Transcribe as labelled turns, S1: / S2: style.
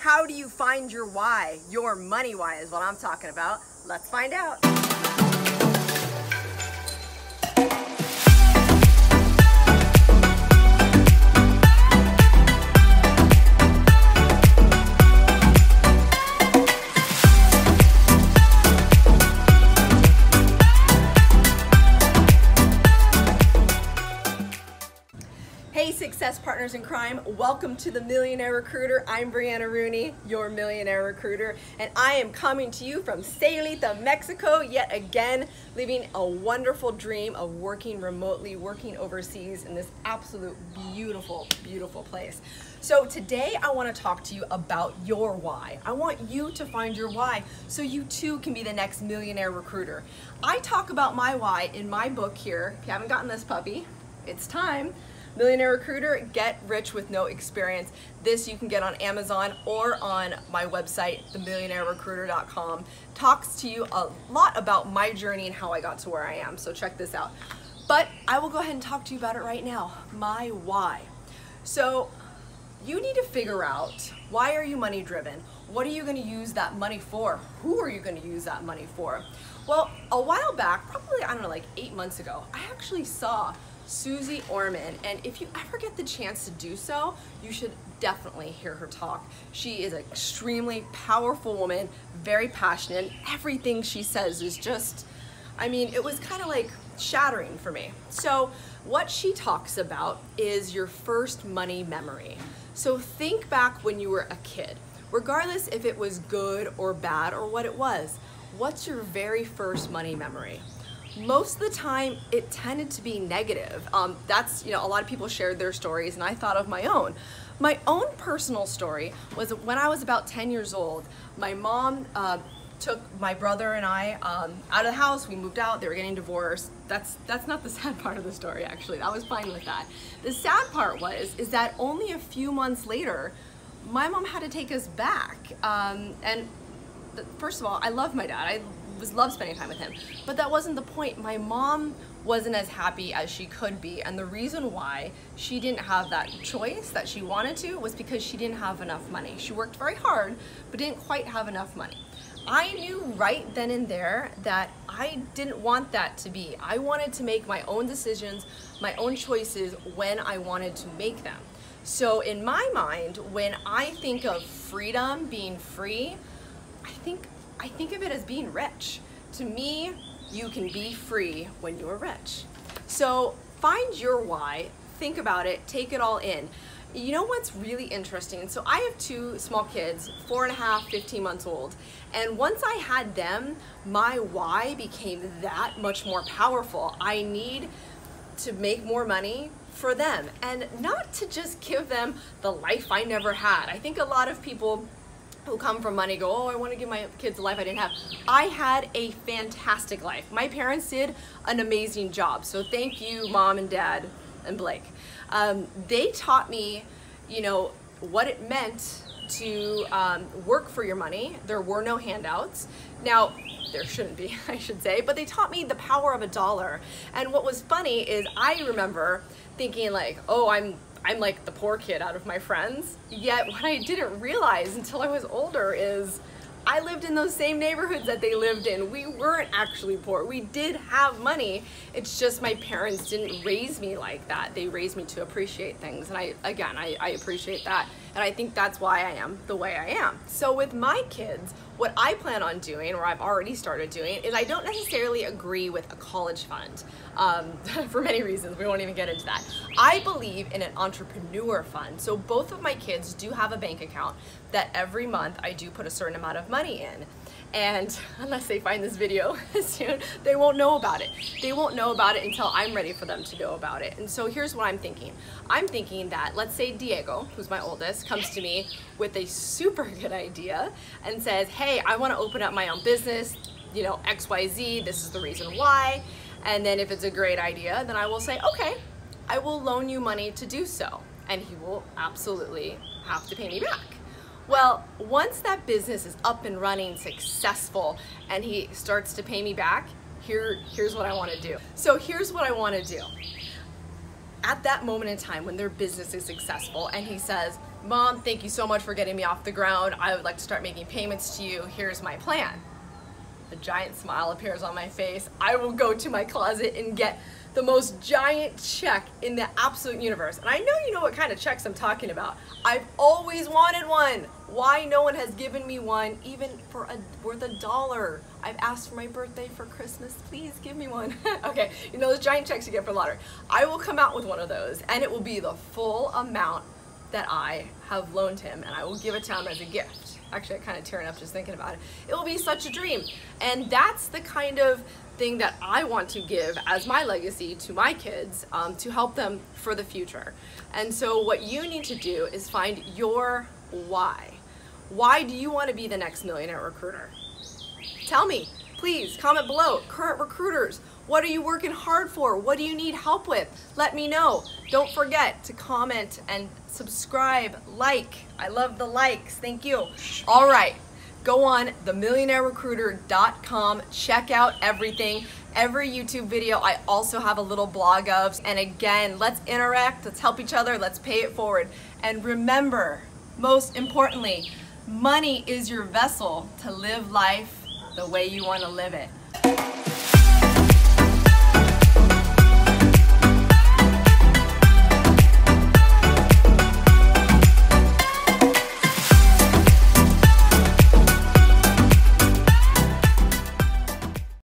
S1: How do you find your why? Your money why is what I'm talking about. Let's find out. Hey Success Partners in Crime, welcome to the Millionaire Recruiter. I'm Brianna Rooney, your Millionaire Recruiter, and I am coming to you from Sayulita, Mexico, yet again, living a wonderful dream of working remotely, working overseas in this absolute beautiful, beautiful place. So today I want to talk to you about your why. I want you to find your why so you too can be the next millionaire recruiter. I talk about my why in my book here. If you haven't gotten this puppy, it's time. Millionaire Recruiter, Get Rich with No Experience. This you can get on Amazon or on my website, themillionairerecruiter.com. Talks to you a lot about my journey and how I got to where I am, so check this out. But I will go ahead and talk to you about it right now, my why. So you need to figure out, why are you money driven? What are you going to use that money for? Who are you going to use that money for? Well, a while back, probably, I don't know, like 8 months ago, I actually saw Susie Orman, and if you ever get the chance to do so, you should definitely hear her talk. She is an extremely powerful woman, very passionate. Everything she says is just, I mean, it was kind of like shattering for me. So what she talks about is your first money memory. So think back when you were a kid, regardless if it was good or bad or what it was. What's your very first money memory? Most of the time, it tended to be negative. That's, a lot of people shared their stories, and I thought of my own. My own personal story was when I was about 10 years old, my mom took my brother and I out of the house. We moved out. They were getting divorced. That's not the sad part of the story, actually. I was fine with that. The sad part is that only a few months later, my mom had to take us back. First of all, I love my dad. I love spending time with him, but that wasn't the point. My mom wasn't as happy as she could be, and the reason why she didn't have that choice that she wanted to was because she didn't have enough money. She worked very hard, but didn't quite have enough money. I knew right then and there that I didn't want that to be. I wanted to make my own decisions, my own choices when I wanted to make them. So in my mind, when I think of freedom, being free, I think of it as being rich. To me, you can be free when you're rich. So find your why, think about it, take it all in. You know what's really interesting? So I have two small kids, 4.5, 15 months old. And once I had them, my why became that much more powerful. I need to make more money for them, and not to just give them the life I never had. I think a lot of people who come from money go, oh, I want to give my kids a life I didn't have. I had a fantastic life. My parents did an amazing job. So thank you, Mom and Dad and Blake. They taught me, what it meant to work for your money. There were no handouts. Now, there shouldn't be, I should say, but they taught me the power of $1. And what was funny is I remember thinking like, oh, I'm like the poor kid out of my friends. Yet what I didn't realize until I was older is I lived in those same neighborhoods that they lived in. We weren't actually poor. We did have money. It's just my parents didn't raise me like that. They raised me to appreciate things. And I appreciate that. And I think that's why I am the way I am. So with my kids, what I plan on doing, or I've already started doing, is I don't necessarily agree with a college fund for many reasons. We won't even get into that. I believe in an entrepreneur fund. So both of my kids do have a bank account that every month I do put a certain amount of money in. And unless they find this video soon, they won't know about it. They won't know about it until I'm ready for them to know about it. And so here's what I'm thinking. I'm thinking that, let's say Diego, who's my oldest, comes to me with a super good idea and says, hey, I want to open up my own business, XYZ, this is the reason why. And then if it's a great idea, then I will say, okay, I will loan you money to do so. And he will absolutely have to pay me back. Well, once that business is up and running, successful, and he starts to pay me back, here's what I want to do. So here's what I want to do. At that moment in time when their business is successful and he says, Mom, thank you so much for getting me off the ground. I would like to start making payments to you. Here's my plan. A giant smile appears on my face. I will go to my closet and get the most giant check in the absolute universe. And I know you know what kind of checks I'm talking about. I've always wanted one. Why no one has given me one, even for worth $1? I've asked for my birthday, for Christmas, please give me one. Okay, you know those giant checks you get for lottery. I will come out with one of those, and it will be the full amount that I have loaned him, and I will give it to him as a gift. Actually, I'm kind of tearing up just thinking about it. It will be such a dream. And that's the kind of thing that I want to give as my legacy to my kids, to help them for the future. And so what you need to do is find your why. Why do you want to be the next millionaire recruiter? Tell me, please, comment below. Current recruiters, what are you working hard for? What do you need help with? Let me know. Don't forget to comment and subscribe, like. I love the likes, thank you. All right, go on themillionairerecruiter.com, check out everything. Every YouTube video I also have a little blog of. And again, let's interact, let's help each other, let's pay it forward. And remember, most importantly, money is your vessel to live life the way you want to live it.